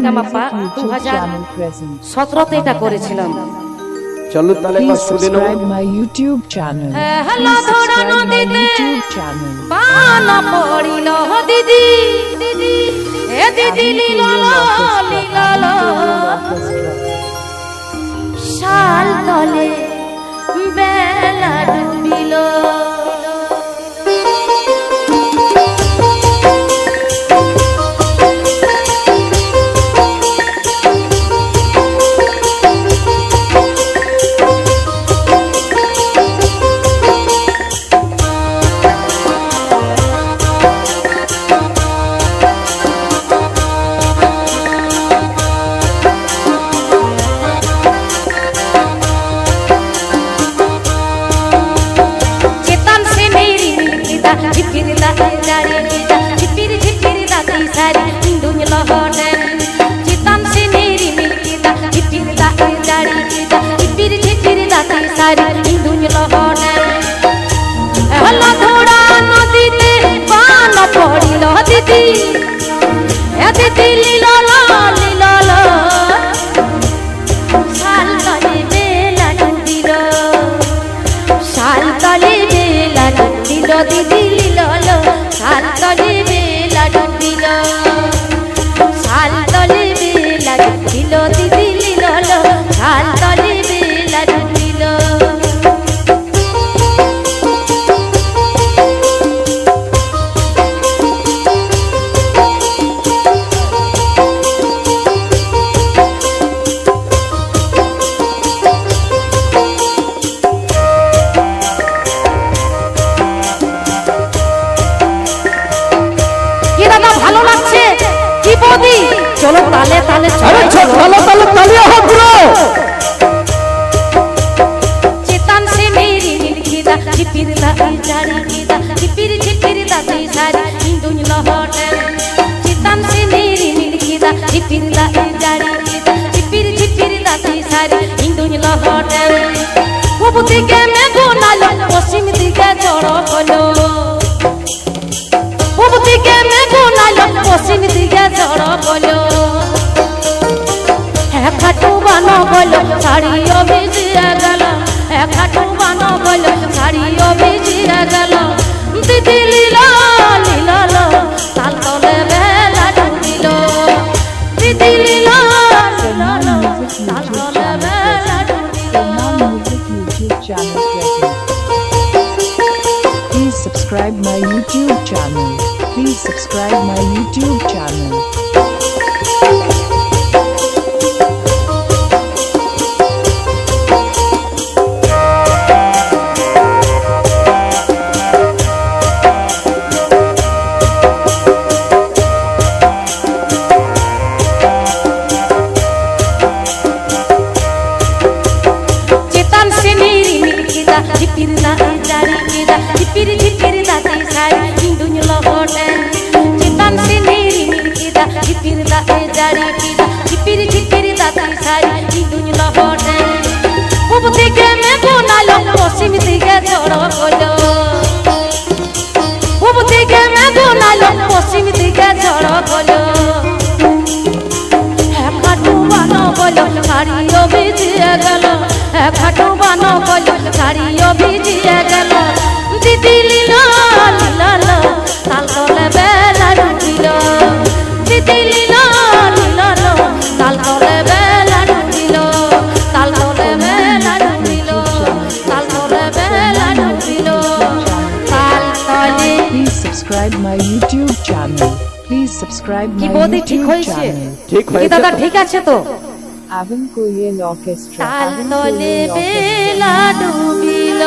এটা মাপা 2017-তে এটা করেছিলাম। চলো তাহলে শুনে নাও। my YouTube channel. হ্যালো ধরা নদীতে YouTube channel. পানা পড়িল দিদি, এ দিদি লীলা লীলা শাল তলে বেলা ডুবিল। দিদি লীলা শাল তলে বেলা ডুবিল, শাল তলে বেলা ডুবিল, দিদি লীলা শাল তলে বেলা ডুবিল। ভালো লাগছে কি বৌদি? চলো তালে তালে চেতন সে মেরি নীলখিদা ঝিপির দাই জারি কিদা ঝিপির ঝিপির দাই সারি হিন্দু লহটে। চেতন সে মেরি নীলখিদা ঝিপির দাই জারি কিদা ঝিপির ঝিপির দাই সারি হিন্দু লহটে। পূব দিকে মেঘ নালো, পশ্চিম দিকে ঝড় হলো, পূব দিকে মেঘ নালো, পশ্চিম দিকে ঝড় হলো। হ্যাঁ খাটু বানো বলো শাড়িও ভিজিয়ে গেল, হ্যাঁ খাটু বানো বলো শাড়িও ভিজিয়ে গেল। দিদি লীলা লীলা তাল তলে বেলা ডুবিল, দিদি লীলা লীলা তাল তলে বেলা ডুবিল। Please subscribe my YouTube channel. Please subscribe my YouTube channel. চেতন সে মেরি নীলখিদা ঝিপির দাই জারি কিদা ঝিপির ঝিপির দাই সারি হিন্দু লহটে। চেতন সে মেরি নীলখিদা ঝিপির দাই জারি কিদা ঝিপির ঝিপির দাই সারি হিন্দু লহটে। পূব দিকে মেঘ নালো, পশ্চিম দিকে ঝড় হলো, পূব দিকে মেঘ নালো, পশ্চিম দিকে ঝড় হলো। হ্যাঁ খাটু বানো বলো শাড়িও ভিজিয়ে গেল, হ্যাঁ খাটু বানো বলো শাড়িও ভিজিয়ে গেল। দিদি লীলা লীলা তাল তলে বেলা ডুবিল, দিদি লীলা লীলা তাল তলে বেলা ডুবিল, তাল তলে বেলা ডুবিল, তাল তলে বেলা ডুবিল, তাল তলে। Please subscribe my YouTube channel. Please subscribe কি my বৌদি ঠিক YouTube হয়েছে? channel. ঠিক কি হয়েছে দাদা তো? ঠিক আছে তো? Avon Koyel Orchestra. তাল Avon তলে Koyel Orchestra. বেলা ডুবিল।